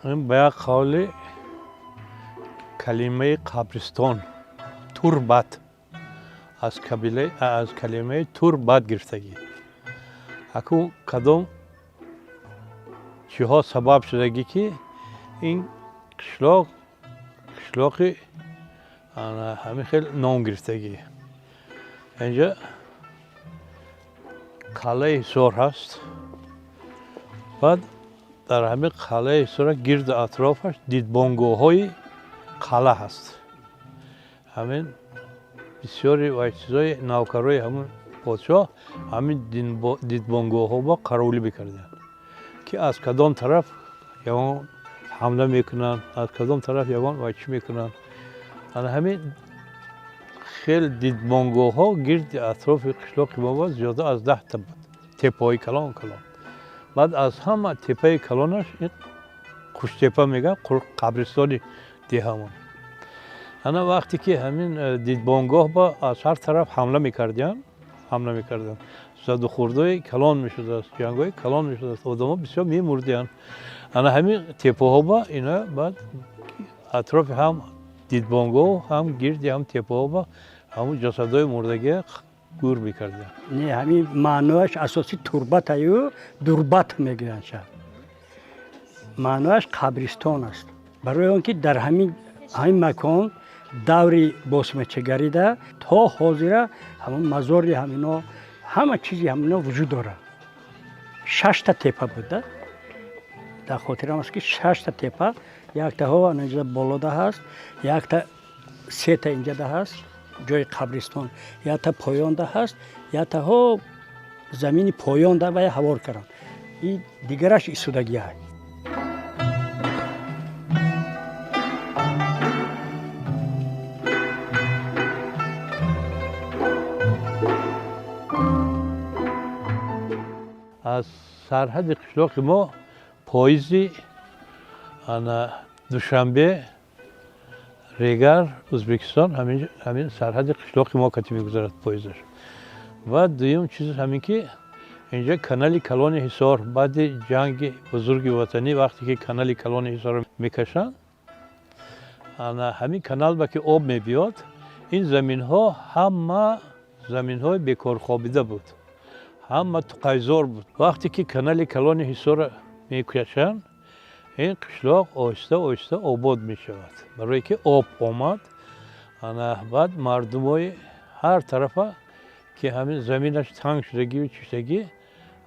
این به قول کلمه قبرستان تربت از کلمه تربت گرفتگی. اکنون کدام چیها سبب شدگی که این قشلاق همین خیلی نام گرفتگی. اینجا قلعه حصار هست. بعد در همین قلعه حصار گرد اطرافش دیدبانگاه‌های قلعه هست. همین بسیاری و چیزای نوکرای همون پادشاه همین دیدبانگاه‌ها با قراولی می‌کردند که از کدام طرف یگان حمله میکنن، از کدام طرف یگان وایچی میکنن. همین خیلی دیدبانگاه‌ها گرد اطراف قشلاق ما زیاده از 10 تا بود. تپه‌های کلان. بعد از همه تپه کلانش این خوشتپه میگن قبرستان دیهمان. انا وقتی که همین دیدبانگاه با از هر طرف حمله میکردن زد و خوردهای کلان میشد است، جنگای کلان میشد است، آدم‌ها بسیار میمردن. انا همین تپه‌ها با اینا بعد اطراف هم دیدبانگاه هم گردی هم تپه‌ها با همون جسدهای مردگی گور میکردن. نه همین معناش اساسی تربت ایو دربت میگن شد. معناش قبرستان است. برای آنکه در همین مکان دوری باسمچگری ده تا حاضر همون مزاری همینا همه چیزی همینا وجود داره. 6 تا تپه بوده. در خاطرم است که 6 تا تپه، یک تا ها اینجا بالاده هست، یک تا 3 تا اینجا ده هست جای قبرستان، یک تا پایان ده هست، یک تا ها زمین پایان ده و هوار کردن. این دیگرش ایستادگی هست. از سرحد قشلاق ما پاییزی دوشنبه ریگر ازبکستان همین سرحد قشلاق ما کتی میگذارد پاییزش. و دویم چیز همین که اینجا کانال کلان حصار بعد جنگ بزرگ وطنی وقتی که کانال کلان حصار میکشن همین کانال با که آب میبیاد این زمین ها همه زمین های بیکار خوابیده بود، همه تو قیزار بود. وقتی که کانال کلان حصار میکشن این قشلاق آهسته آباد میشود برای که آب آمد. بعد مردم های هر طرفه که همین زمینش تنگ شدگی و چشتگی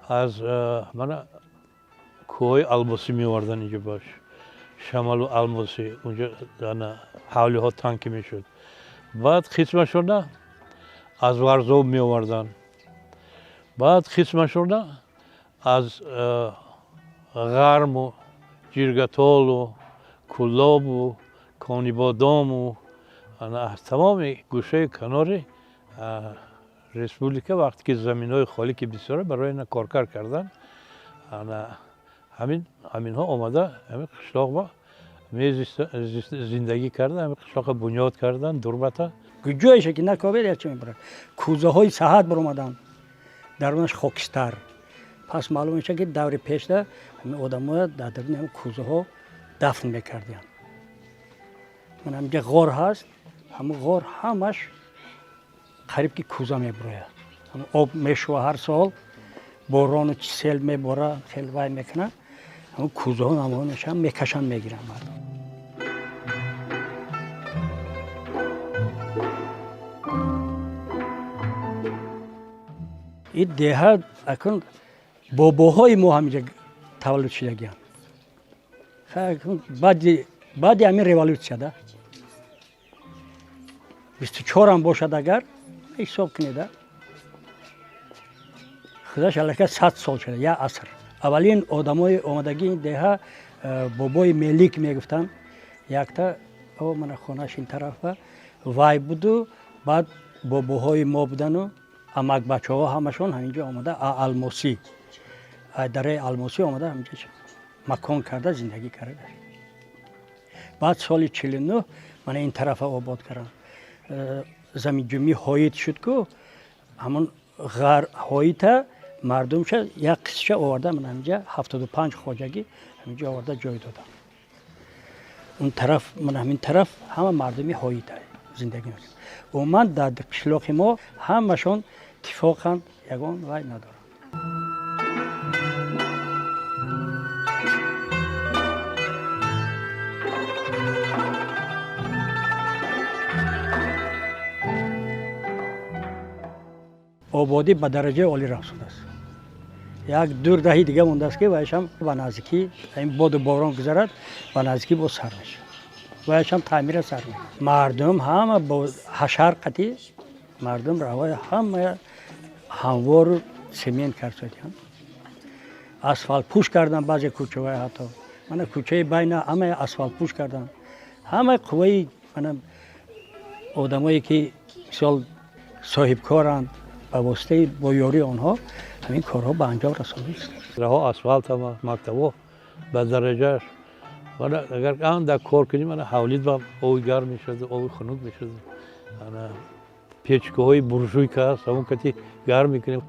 از کوه الماسی میوردن اینجا باش، شمال و الماسی اونجا حولی ها تنگ میشد. بعد خیسمشون از ورزاب میوردن، بعد خیسمشون از غرم و جیرگتال و کلاب و کانیبادام و از تمام گوشه کنار ریسپوبلیکا وقتی که زمین های خالی که بسیاره برای اینا کارکر کردن همین ها آمده همین قشلاق با زندگی کردن، همین قشلاق بنیاد کردن دربته. جایش که نکابل یا چه میبرن کوزه های ساحت برآمدن درونش خاکستر. پس معلوم میشه که دور پیش ده همین آدم‌ها در درون همین کوزه ها دفن میکردن. من همینجا غار هست، همین غار همش قریب که کوزه میبره. آب میشوه هر سال، باران و سیل میبره، خیلی وای میکنه. همین کوزه ها نمایش هم میکشن میگیرن مردم. این دیه اکن باباهای ما همینجا تولد شدگیان. بعد همین ریولوسیا ده 24 هم باشد اگر حساب کنید خودش علاقه 100 سال شده یا عصر. اولین آدمای آمدگی این دیه بابای ملیک میگفتن یک تا من خونش این طرف وای بود. بعد باباهای ما بودن و امک بچه ها همشون همینجا آمده الماسی دره الماسی آمده همینجا مکان کرده زندگی کرده. بعد سال 49 من این طرف آباد کردم. زمین جمعی هایت شد که همون غر هایت مردم شد یک قصه آورده من همینجا 75 خواجگی همینجا آورده جای دادم. اون طرف من همین طرف همه مردمی هایی زندگی میکنن و من در قشلاق ما همشون اتفاقا یگان وای ندارم. آبادی به درجه عالی رسیده است. یک دور دهی دیگه مونده است که وایش هم به نزدیکی این باد و باران گذرد به نزدیکی با سر میشه. وایش هم تعمیر سر میشه. مردم همه با حشر قطعی مردم روای همه هموار سیمین کردن. اسفالت پوش کردن بعضی کوچه های حتی. من کوچه بین همه اسفالت پوش کردن. همه قوی من آدمایی که سال صاحب کارند به واسطه با یاری آنها همین کارها به انجام رسانده است. راه اسفالت هم مکتب‌ها به درجهش ولی اگر آن در کار کنیم من حولید با آب گرم میشد آب خنک میشد انا پیچکه‌های برجوی که هست همون کتی گرم میکنیم.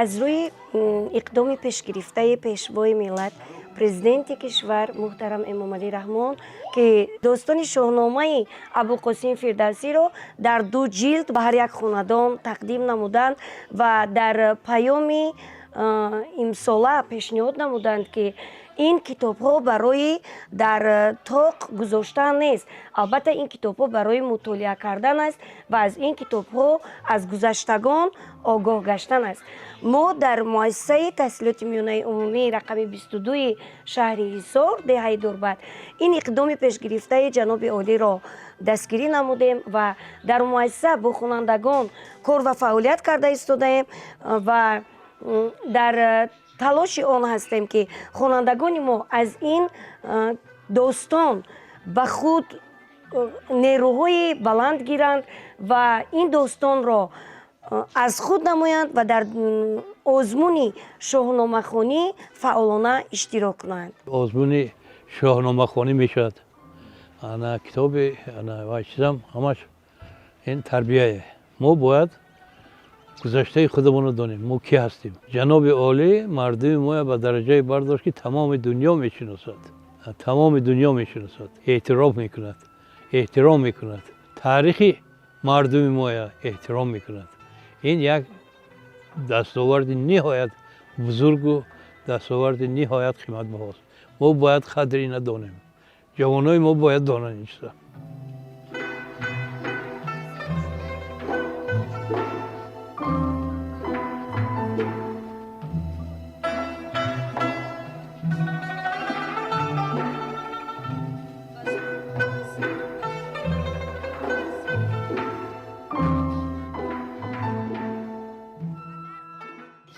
از روی اقدام پیشگرفته پیشوای ملت پرزیدنت کشور محترم امامعلی رحمان که داستان شاهنامه ابوالقاسم فردوسی را در 2 جلد به هر یک خاندان تقدیم نمودند و در پیام امساله پیشنهاد نمودند که این کتاب ها برای در طاق گذاشتن نیست، البته این کتاب ها برای مطالعه کردن است و از این کتاب ها از گذشتگان آگاه گشتن است. ما در مؤسسه تحصیلات میانه عمومی رقم 22 شهر حصار دهه دوربد این اقدام پیشگرفته جناب عالی را دستگیری نمودیم و در مؤسسه با خوانندگان کار و فعالیت کرده ایستادیم و در تلاش آن هستیم که خوانندگان ما از این داستان به خود نیروهای بلند گیرند و این داستان را از خود نمایند و در آزمون شاهنامه خوانی فعالانه اشتراک کنند. آزمون شاهنامه خوانی میشد. انا کتاب انا وایسم همش این تربیه ما باید گذشته خودمون رو دانیم ما کی هستیم. جناب عالی مردم ما به درجه برداشت که تمام دنیا میشناسد، تمام دنیا میشناسد، احترام میکند، تاریخ مردم ما احترام میکند. این یک دستاورد نهایت بزرگ و دستاورد نهایت قیمت بهاست. ما باید قدر این دانیم. جوانای ما باید دانن این چیزا.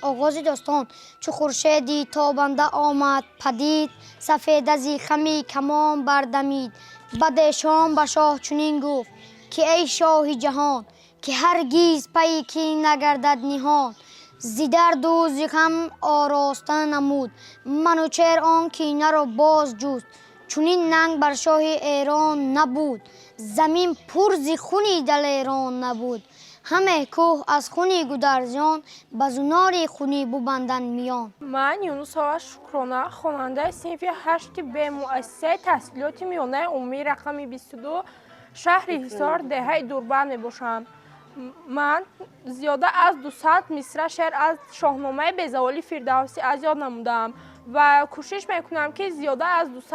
آغاز داستان چو خورشیدی تابنده آمد پدید سفید از خمی کمان بردمید بعد شام به شاه چنین گفت که ای شاه جهان که هرگیز پی کین نگردد نهان ز درد و ز غم آراسته نمود منوچهر آن کینه را باز جست چنین ننگ بر شاه ایران نبود زمین پر ز خون دل ایران نبود همه کوه از خونی گودرزیان به زنار خونی ببندن میان. من یونس آقا شکرانه خواننده صنف 8 به مؤسسه تحصیلات میانه عمومی رقم 22 شهر حصار دهه دوربند میباشم. من زیاده از 200 مصرع شعر از شاهنامه به زوالی فردوسی از یاد نمودم و کوشش میکنم که زیاده از 200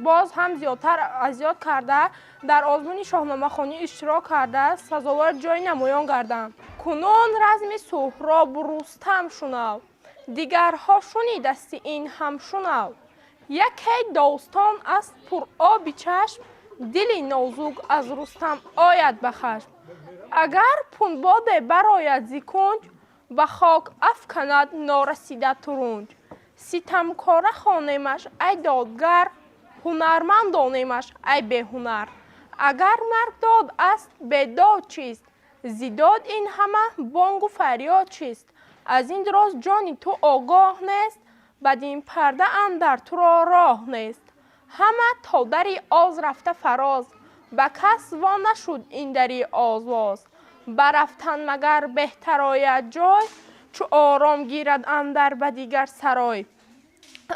باز هم زیادتر از یاد کرده در آزمون شاهنامه خوانی اشتراک کرده سزاوار جای نمایان گردم. کنون رزم سهراب و رستم شنو دیگرها شنیدستی این هم شنو یکی داستان است پر آبی چشم دلی نازک از رستم آید به خشم اگر پنباده برآید ز کنج به خاک افکند نارسیده ترنج. ستمکاره خوانیمش ای دادگر، هنرمند دانیمش ای بهنر. اگر مرگ داد است بیداد چیست؟ زیداد این همه بانگ و فریاد چیست؟ از این دراز جانی تو آگاه نیست، بدین پرده اندر تو را راه نیست. همه تا دری آز رفته فراز، به کس وا نشد این دری آواز. برفتن مگر بهتر آید جای، چو آرام گیرد اندر به دیگر سرای.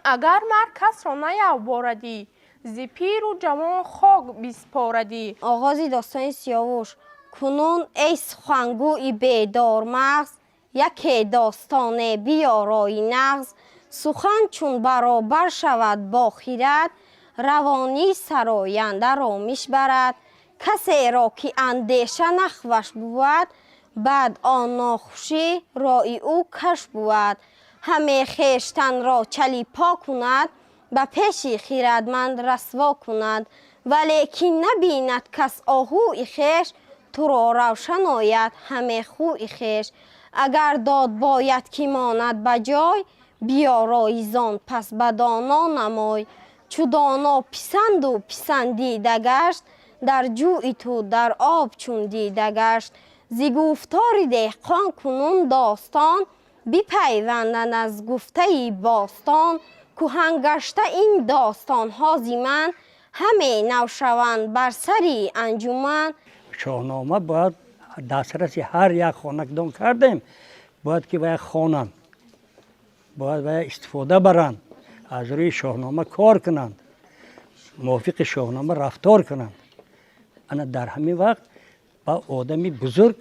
اگر مرگ کس را نیاوردی، ز پیر و جوان خاک بسپاردی. آغاز داستان سیاوش. کنون ای سخنگوی بیدار مغز، یک داستان بیارای نغز. سخن چون برابر شود با خیرت، روانی سراینده را میشبرد. کسی را که اندیشه نخوش بود، بعد آن ناخوشی رای او کش بود. همه خویشتن را چلیپا کند، به پیش خیرتمند رسوا کند. ولیکن نبیند کس آهوی خویش، تو را روشن آید همه خوی خویش. اگر داد باید که ماند به جای، بیارای زان پس به دانا نمای. چو دانا پسند و پسندیده گشت، در جوی تو در آب چون دیده گشت. ز گفتار دهقان کنون داستان، بپیوندند از گفته باستان. کهن گشته این داستان ها ز من، همه نو شوند بر سری انجمن. شاهنامه باید دسترسی هر یک خانکدان کردیم، باید که باید خوانند، باید استفاده برند، از روی شاهنامه کار کنند، موافق شاهنامه رفتار کنند. انا در همین وقت با آدمی بزرگ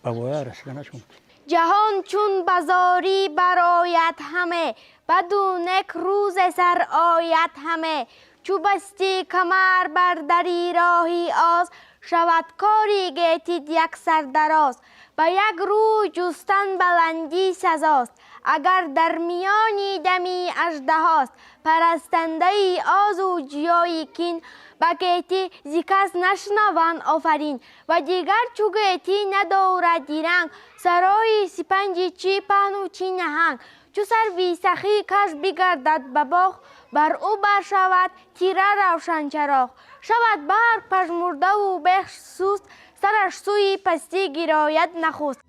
به وای رسیدنشون. جهان چون بازاری برآید همه، بدون یک روز سر آید همه. چو بستی کمر بر دری راهی آز، شود کاری گیتید یک سر دراز. به یک روی جستن بلندی سزاست، اگر در میانی دمی اژدهاست. پرستنده ای آز و جیای کین، به گیتی ز کس نشنوند آفرین. و دیگر چو گیتی ندارد درنگ، سرای سپنجی چی پهن و چی نهنگ. چو سروی سخی کش بگردد به باغ، بر او برشود تیره روشن چراغ. شود برگ پژمرده و بهش سوست، سرش سوی پستی گراید نخست.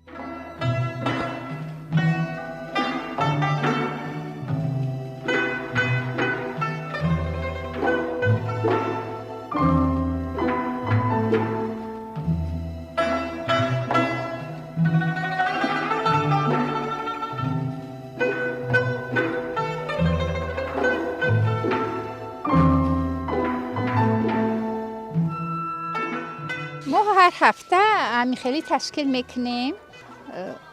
هر هفته امیخیلی تشکیل میکنیم.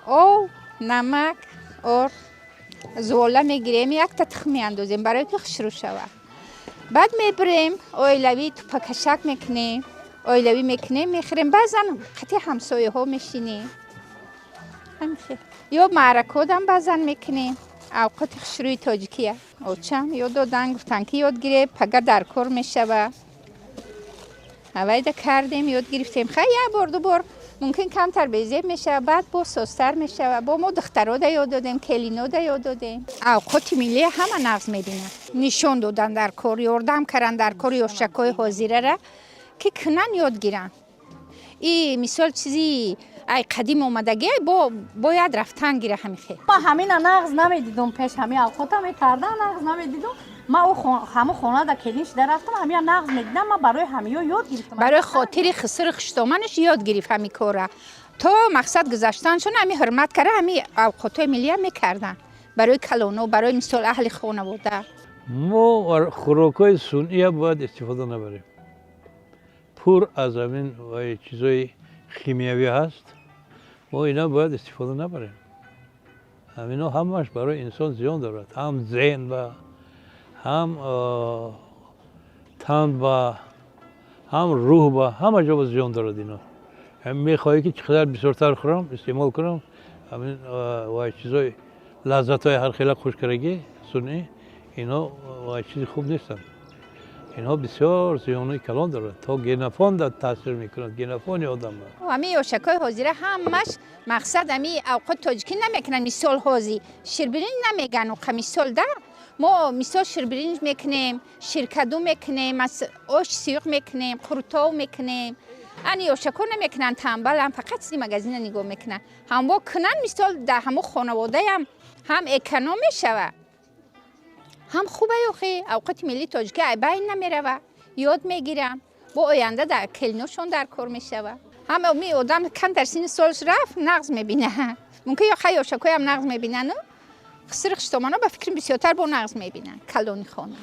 او نمک اور زوله میگیریم، یک تا تخم میاندازیم برای که خشرو شود. بعد میبریم اویلوی تو پکشک میکنیم، اویلوی میکنیم میخوریم. بعضن قطعی همسایه ها میشینیم یا معرکات هم بعضن میکنیم. اوقات خشروی تاجیکیه او چند یاد دادن گفتن که یاد گیره پگه در کار میشود. اوایده کردیم یاد گرفتیم. خیلی یه بار دو بار ممکن کمتر بیزه میشه، بعد با سوستر میشه. با ما دخترها دا یاد دادیم، کلینو دا یاد دادیم. اوقات ملی همه نقض میبینن، نشان دادن در کار، یاردم کردن در کار یا شکای حاضره را که کنن یاد گیرن. این مثال چیزی ای قدیم اومدگی باید رفتن گیره همین خیلی. ما همین نقض نمیدیدم، پیش همین اوقات هم کردن نقض نمیدیدم. ما همه خانه در کلینش در رفتم همین نقض میدیدم. ما برای همین یاد گرفتم، برای خاطر خسر خشتامنش یاد گرفت همین کاره. تا مقصد گذشتنشون همین حرمت کرده، همین اوقاتای ملی هم میکردن برای کلانو، برای مثال اهل خانواده. ما خوراکای سنی باید استفاده نبریم. پر از همین چیزای شیمیایی هست، ما اینا باید استفاده نبریم. همینا همش برای انسان زیان دارد، هم ذهن و هم تن و هم روح و همه جا زیان دارد. اینا هم میخوایی که چقدر بسیارتر خورم استعمال کنم همین چیزای لذت های هر خیلی خوشکرگی سنی، اینا چیز خوب نیستن. اینها بسیار زیانهای کلان دارد تا گنفان تاثیر میکنند گنفان آدم همه یوشکای حاضره همش مقصد همی اوقات تاجیکی نمیکنن مثال حاضی شیربرنج نمیگن و مثال ده ما مثال شیربرنج میکنیم شیرکدو میکنیم آش سیوق میکنیم قروتاو میکنیم انی یوشکا نمیکنن تنبل هم فقط سی مگزین نگاه میکنن هم با کنن مثال در همه خانواده هم اکنام میشوه هم خوبه یوخی اوقات ملی تاجیکی بین نمیره یاد میگیرم با آینده در کلینوشون در کار میشوه هم امی آدم کم در سین سالش رفت نقض میبینه ممکن یا خیلی یوشکای هم نقض میبینن و خسرخ شتامانا به فکر بسیارتر با نقض میبینن کلانی خانه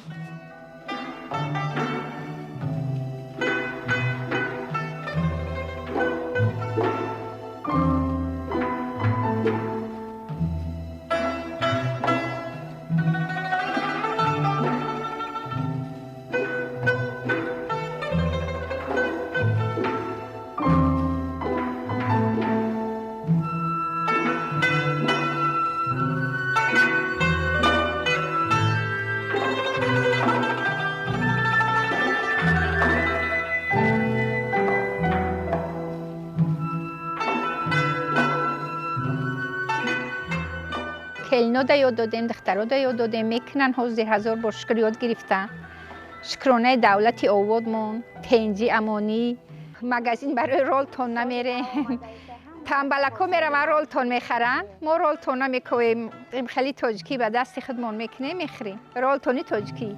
کلینو دا یاد دادیم دخترها دا یاد دادیم میکنن حوزی هزار بار شکر یاد گرفتن شکرانه دولتی آوردمون تنجی امانی مگزین برای رولتون نمیره تنبلکا میرم رولتون میخرن ما رولتون نمیکنیم خیلی تاجیکی به دست خودمون میکنیم میخریم رولتونی تاجیکی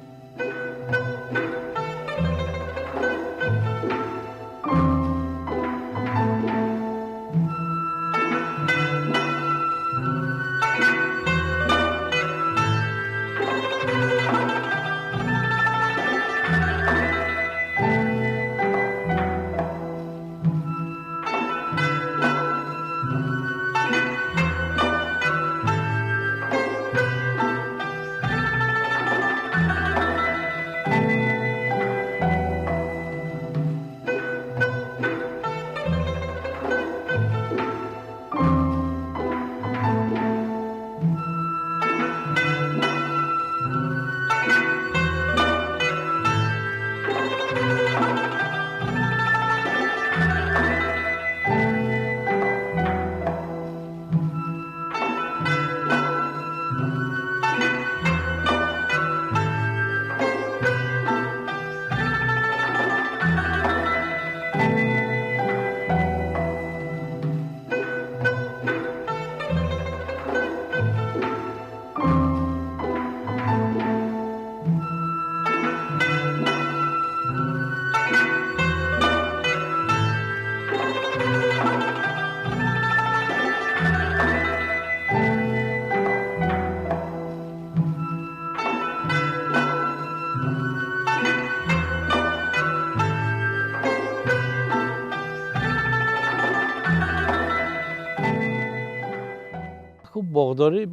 باغداری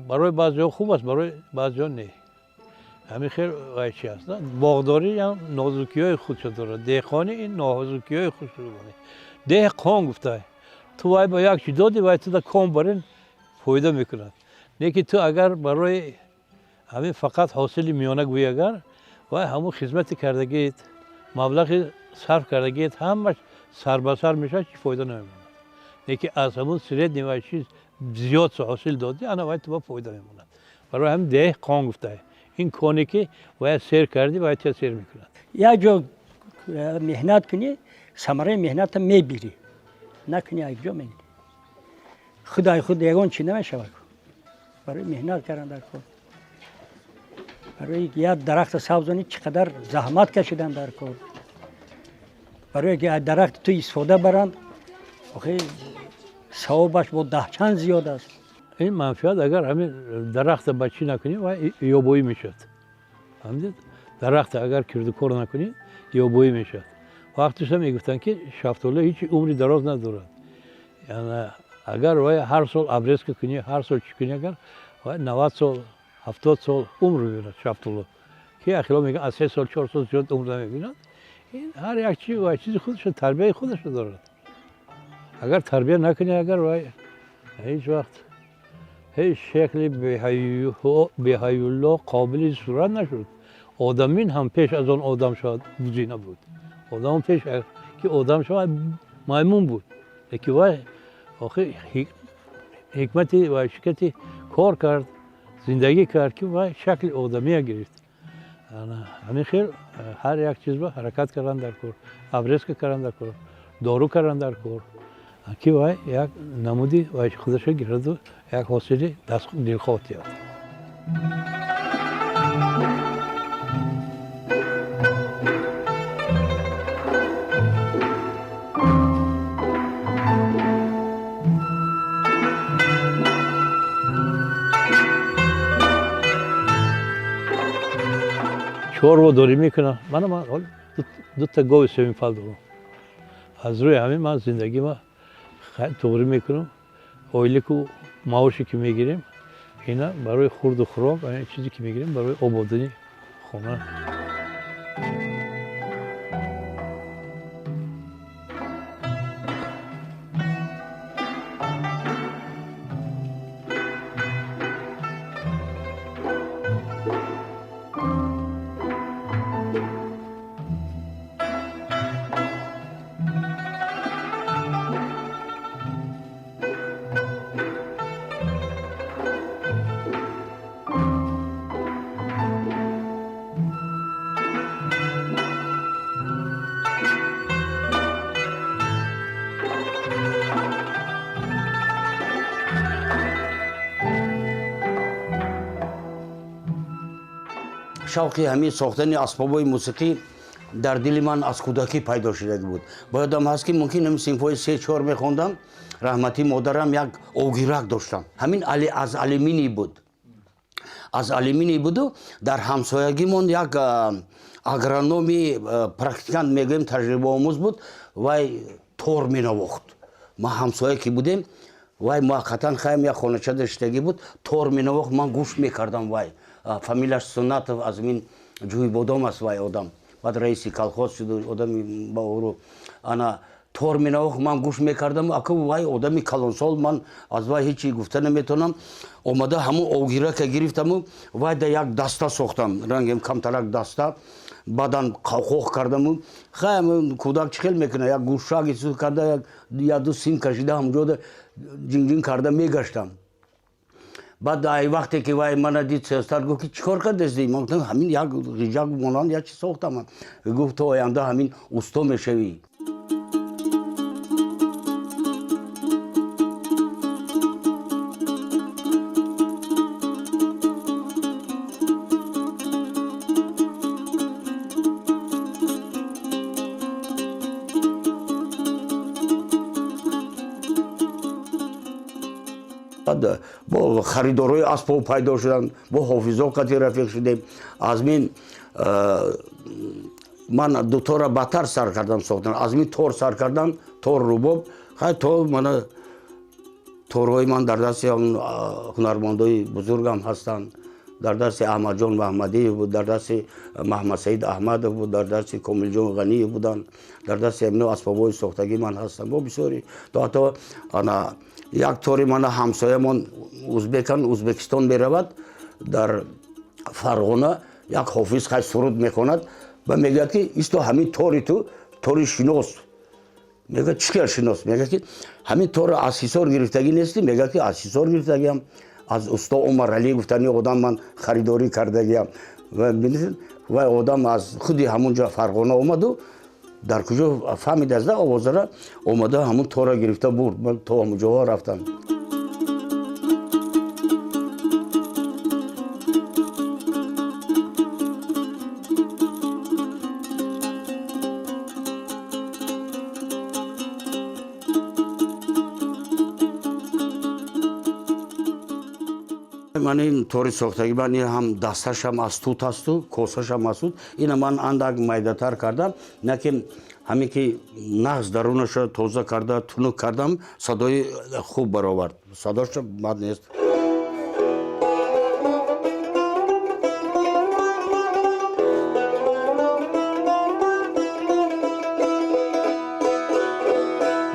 برای بعضی‌ها خوب است برای بعضی‌ها نه همین خیر قایچی است باغداری هم نازکی‌های خودش داره دهقانی این نازکی‌های خودش رو داره دهقان گفته تو باید با یک چیز دادی باید تو کام برین فایده میکند نه که تو اگر برای همین فقط حاصل میانه گویی اگر و همون خدمت کردگیت مبلغ صرف کردگیت همش سر به سر میشه چی فایده نمیمونه نه که از همون سرید نیمه چیز زیاد حاصل دادی انا باید تو با فایده میموند برای هم دهقان گفته این کانی که باید سیر کردی باید چه سیر میکند یک جا مهنت کنی ثمره مهنت میبیری نکنی یک جا میگیری خدای خود یگان چی نمیشود برای مهنت کردن در کار برای یک درخت سبزانی چقدر زحمت کشیدن در کار برای یک درخت تو استفاده برند آخه ثوابش با 10 چند زیاد است این منفعت اگر همین درخت بچی نکنی و یابویی میشد فهمیدید درخت اگر کردکار نکنی یابویی میشد وقتش هم میگفتن که شفتالو هیچ عمری دراز ندارد یعنی اگر هر سال ابریز کنی هر سال چی کنی اگر 90 سال 70 سال عمر میبیند شفتالو که اخیلا میگن از 3 سال 4 سال زیاد عمر نمیبیند این هر یک چیز خودش تربیت خودش دارد اگر تربیت نکنی اگر هیچ وقت هیچ شکلی بهایالله قابل صورت نشد آدمین هم پیش از آن آدم شد بودی نبود آدم پیش که آدم شد میمون بود که وای آخه حکمتی و شکتی کار کرد زندگی کرد که وای شکل آدمی گرفت همین خیلی هر یک چیز با حرکت کردن در کار ابرز کردن در کار دارو کردن در کار که وای یک نمودی وای خودش گرفت و یک حاصلی دست دلخواه یافت چهار رو داری میکنم من دو تا گاو سیمینفال دارم از روی همین من زندگی ما خیلی طوری میکنم اویلی که معاشی که میگیریم اینا برای خورد و خوراک و این چیزی که میگیریم برای آبادانی خونه شوقی همین ساختن اسباب‌های موسیقی در دل من از کودکی پیدا شده بود. یادم هست که ممکن هم سیمفونی 3-4 میخوندم. رحمتی مادرم یک اوگیرک داشتم. همین از آلومینی بود. از آلومینی بود و در همسایگیمون یک اگرونومی پرکتیکانت میگیم تجربه آموز بود. وای تور مینواخت. ما همسایه کی بودیم. وای موقتا خیلی یک خانه‌چه داشتگی بود. تور مینواخت من گوش میکردم وای. فامیلیش سنتов از من جوی بودم است وای آدم بعد رئیس کالخوز شد آدمی با او انا تور مینواخت من گوش میکردم اکو وای آدمی کلانسال من از وای هیچی گفته نمیتونم اومده همون اوگیرک گرفتم وای در یک دسته ساختم رنگم کمترک دسته بعدن خوخ کردم خیلی کودک چخیل میکنه یک گوشاگی سو کرده یا دو سیم کشیده همجوده جنگ کرده میگشتم بعد ای وقتی که وای من دید سیستر گفت که چیکار کردی من گفتم همین یک ریجاک مونان یا چی ساختم گفت تو آینده همین استا میشوی با خریدارای اسباب پیدا شدن با حافظا قطعی رفیق شدیم از من دو تا را بدتر سر کردم ساختن از من تور سر کردم تور روباب خیلی تور من تورهای من در دست هنرمندای بزرگم هستند در دست احمد جان محمدی بود در دست محمد سعید احمد بود در دست کامل جان غنی بودن در دست امن اسبابای ساختگی من هستم با بسیاری تا انا یک طوری من همسایه‌مان ازبکستان میرود در فرغانه یک حافظ خیلی سرود میخواند و میگه که ایستو همین طوری شناس میگه چیکار شناس میگه که همین طور از حصار گرفتگی نیستی میگه که از حصار گرفتگیم از استا عمر علی گفتنی آدم من خریداری کردگیم و ببینید و آدم از خودی همونجا فرغانه اومد و در کجا فهمید از آواز را اومده همون طور گرفته برد من تو همونجا رفتم من این طوری ساختگی من هم دستش هم از توت است و کوسش هم از توت این من اندک میده‌تر کردم نه که همین که نغز درونش تازه کرده تونک کردم صدای خوب برآورد صداش بد نیست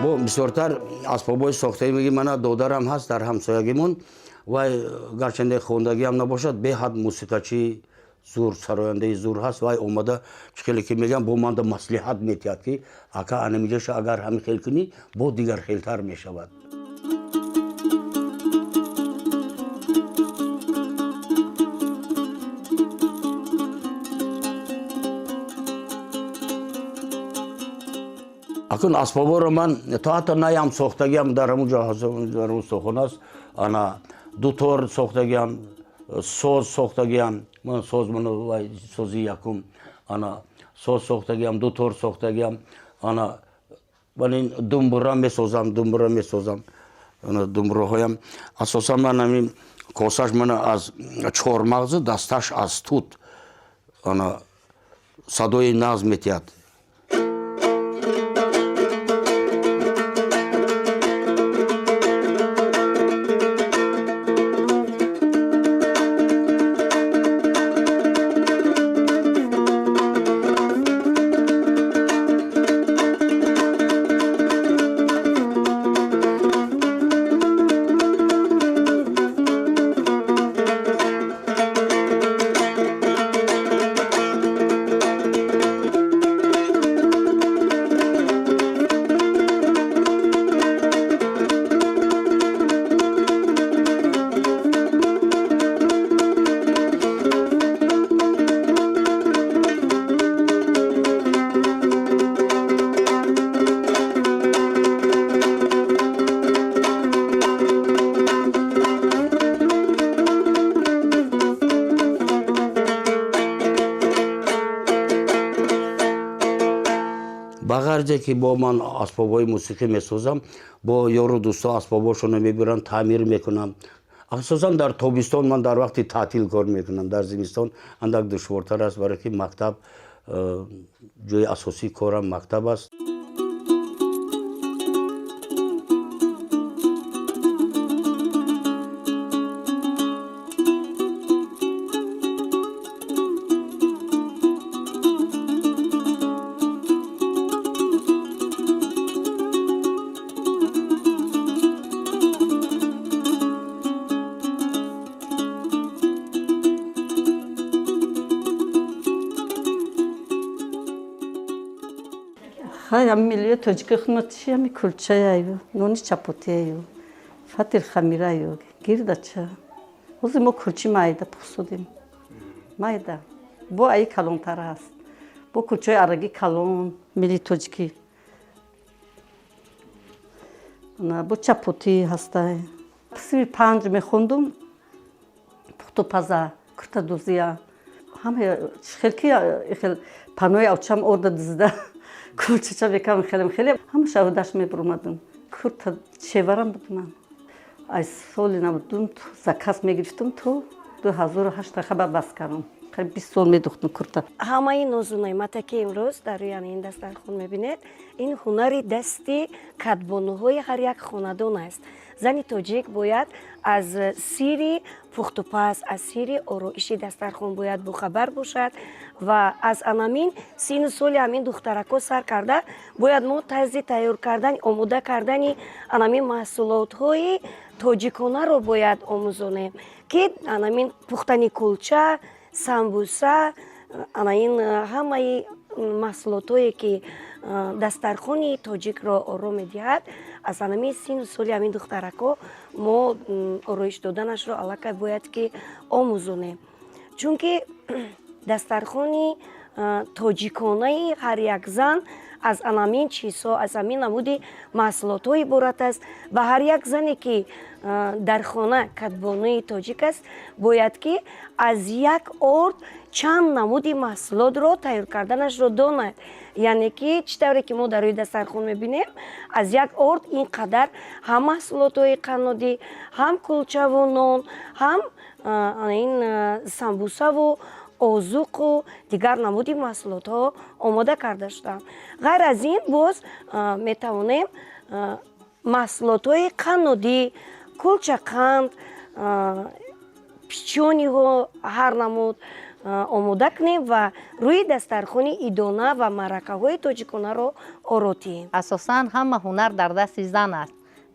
با بسیارتر اسبابای ساختگی میگه من دادرم هست در همسایگیمون و گرچنده خوندگی هم نباشد به حد موسیقیچی зур сарояндаи зур ҳаст вай омада хеле ки мегам бо манда маслиҳат метиҳад ки ака анамиҷаша агар ҳамин хел кунӣ бо дигар хелтар мешавад. акун асбоборо ман то ҳатто наям сохтагиам дар ҳамунҷо дар устохона аст ана дутор сохтагиам соз сохтагиам ман соз вай сози якум ана соз сохтагиам дутор сохтагиам ана ман ин думбура месозам ана думбураҳоям асосан ман ҳамин косаш мана аз чормағзи дасташ аз тут ана садои нағз метиҳад. ба ғарзе ки бо ман асбобҳои мусиқӣ месозам бо ёру дӯсто асбобҳошонро мебирам таъмир мекунам. асосан дар тобистон ман дар вақти таътил кор мекунам, дар зимистон андак душвортар аст барое ки мактаб ҷои асосии корам мактаб аст. Хай ам милли тоҷики хидматши ами кулчаяю нони чапотияю фатир хамираю гирдача ҳозир мо кулчи майда пухсудем майда бо аи калонтар аст бо кулчаи арраги калон милли тоҷикӣ бо чапотӣ ҳастай сиви 5 мехондум пухтупаза куртадузия ҳама хелки хел панои авчам орда дизда кулчача бекам хеле ҳама шаҳудаш мебуромадам курта чеварам буд ман аз соли 92 заказ мегирифтум то 2008 хаба бас кардам қариб 20 сол медухтам курта. ҳамаи нозунаимата ки имрӯз дар рӯи ин дастархон мебинед ин ҳунари дасти кадбонуҳои ҳар як хонадон аст. зани тоҷик бояд аз сири пухтупаз аз сири ороиши дастархон бояд бохабар бошад ва аз анамин сину соли ҳамин духтарако сар карда бояд мо тарзи тайёр кардани омода кардани анамин маҳсулотҳои тоҷиконаро бояд омӯзонем ки анамин пухтани кулча самбуса анаин ҳамаи маҳсулотҳое ки дастархони тоҷикро ором медиҳад аз анамин сину соли ҳамин духтарако мо ороиш доданашро аллакай бояд ки омӯзонем чунки дастархони тоҷиконаи ҳар як зан аз анамин чизҳо аз ҳамин намуди маҳсулотҳо иборат аст ва ҳар як зане ки дар хона кадбонуи тоҷик аст бояд ки аз як орд чанд намуди маҳсулотро тайёр карданашро донад яъне ки чӣ тавре ки мо дар рӯи дастархон мебинем аз як орд ин қадар ҳам маҳсулотҳои қаннодӣ ҳам кулчаву нон ҳам ин самбусаву озуқу дигар намуди маҳсулотҳо омода карда шуданд. ғайр аз ин боз метавонем маҳсулотҳои қаннодӣ кулчақанд пичониҳо ҳар намуд омода кунем ва рӯи дастархони идона ва маъракаҳои тоҷиконаро оротием. асосан ҳама ҳунар дар дасти зан аст.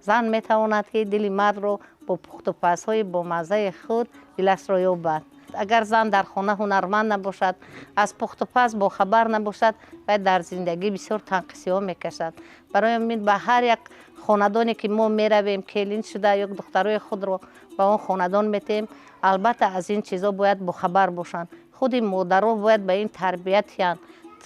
зан метавонад ки дили мардро бо пухтупазҳои бомаззаи худ дилашро ёбад. اگر زن در خانه هنرمند نباشد، از پخت و پز با خبر نباشد، باید در زندگی بسیار تنقیصی میکشد. برای همین به هر یک خاندانی که ما میرویم کلین شده یک دخترای خود رو به اون خاندان میتیم، البته از این چیزا باید با خبر باشند. خود مادرها باید به این تربیت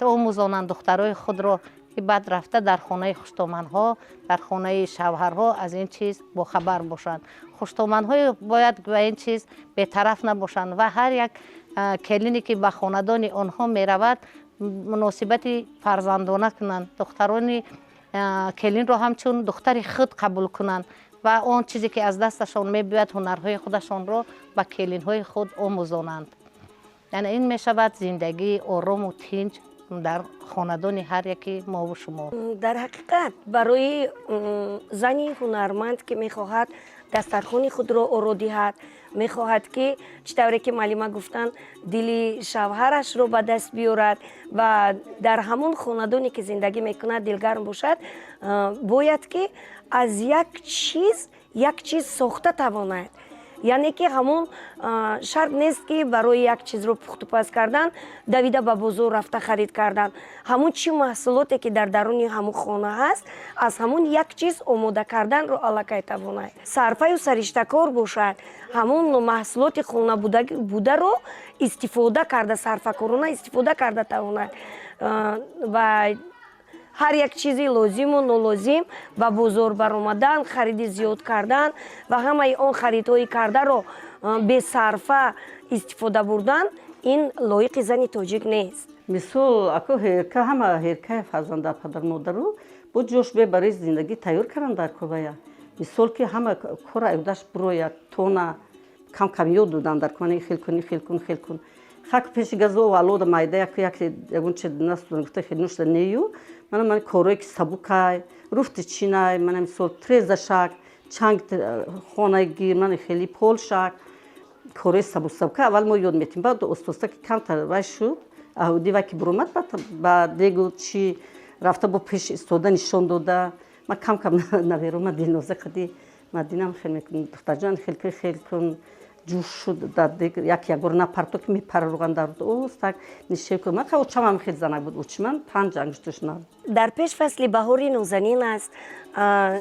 آموزانند دخترای خود رو که بعد رفته در خانه خوشتومنها، در خانه شوهرها از این چیز با خبر باشند. خوشتومنهای باید به این چیز بی‌طرف نباشند و هر یک کلینی که به خاندان آنها میرود مناسبت فرزندانه کنند. دختران کلین رو همچون دختر خود قبول کنند و آن چیزی که از دستشان میباید هنرهای خودشان رو به کلین های خود آموزانند. یعنی این میشود زندگی آرام و تنج در خاندان هر یکی ما و شما. در حقیقت برای زنی هنرمند که میخواهد دسترخوان خود را آرا دهد، میخواهد که چطوری که معلمه گفتن دل شوهرش رو به دست بیارد و در همون خاندانی که زندگی میکند دلگرم باشد، باید که از یک چیز ساخته تواند. یعنی که همون شرط نیست که برای یک چیز رو پخت و پز کردن دویده به بازار رفته خرید کردن. همون چی محصولاتی که در درون همون خانه هست از همون یک چیز آماده کردن رو الکی تواند. صرفه و سرشتکار باشد، همون محصولات خانه بوده رو استفاده کرده، صرفه کارانه استفاده کرده تواند و هر یک چیزی لازم و نالازم به بازار برآمدن، خرید زیاد کردن و همه آن خریدهای کرده رو به صرفه استفاده بردن، این لایق زن تاجیک نیست. مثال اکو هرکه همه هرکه فرزنده پدر مادر رو با جوش به برای زندگی تیار کردن در کوبایا. مثال که همه کار ایودش بروید تونا کم یاد دادن در کوبانی خیل کن. خاک پیش گازو و آلود مایده یک اون چه نسل گفته خیلی نوشته نیو. من کاری که سبکای رفت چینای من مثال تریزشک چنگ خانه گیر من خیلی پول شک کاری سبکه اول ما یاد میتیم بعد استوسته که کم تر شد اهودی وکی برومد بعد دیگه چی رفته با پیش استوده نشون داده من کم نویرم من دینوزه کدی مدینم خیلی میکنم دختر جان خیلی کن جوش شد داد یک گرنه پرتو که میپره روغن در اوست نشه که من که چمام خیلی زنگ بود اوچمن 5 انگشتش نه. در پیش فصل بهاری نوزنین است.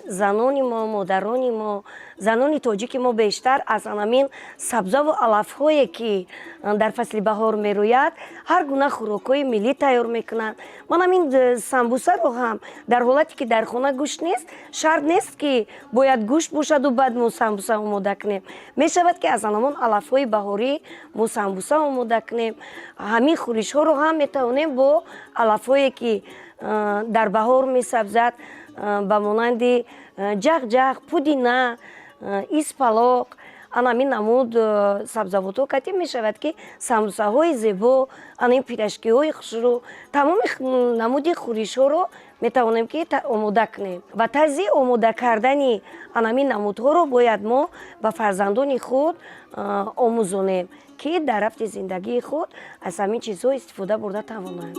زنان ما، مادران ما، زنان تاجیک ما بیشتر از همین سبزه و علف هایی که در فصل بهار میروید هر گونه خوراکای ملی تیار میکنند. من همین سمبوسه رو هم در حالتی که در خانه گوشت نیست شرط نیست که باید گوشت باشد و بعد ما سمبوسه آماده کنیم. میشود که از همون علف های بهاری ما سمبوسه آماده کنیم. همین خورش ها رو هم میتوانیم با علف هایی که در بهار میسبزد به مانند جغ، پودینه، اسپلاق، همین نمود سبزواتو کتی می شود که سمبوسه های زیبا، این پیرشکی های خوشرو، تمام نمود خورش ها رو می توانیم که آماده کنیم و طرز آماده کردن همین نمودها رو باید ما به فرزندان خود آموزانیم که در رفت زندگی خود از همین چیزها استفاده برده توانند.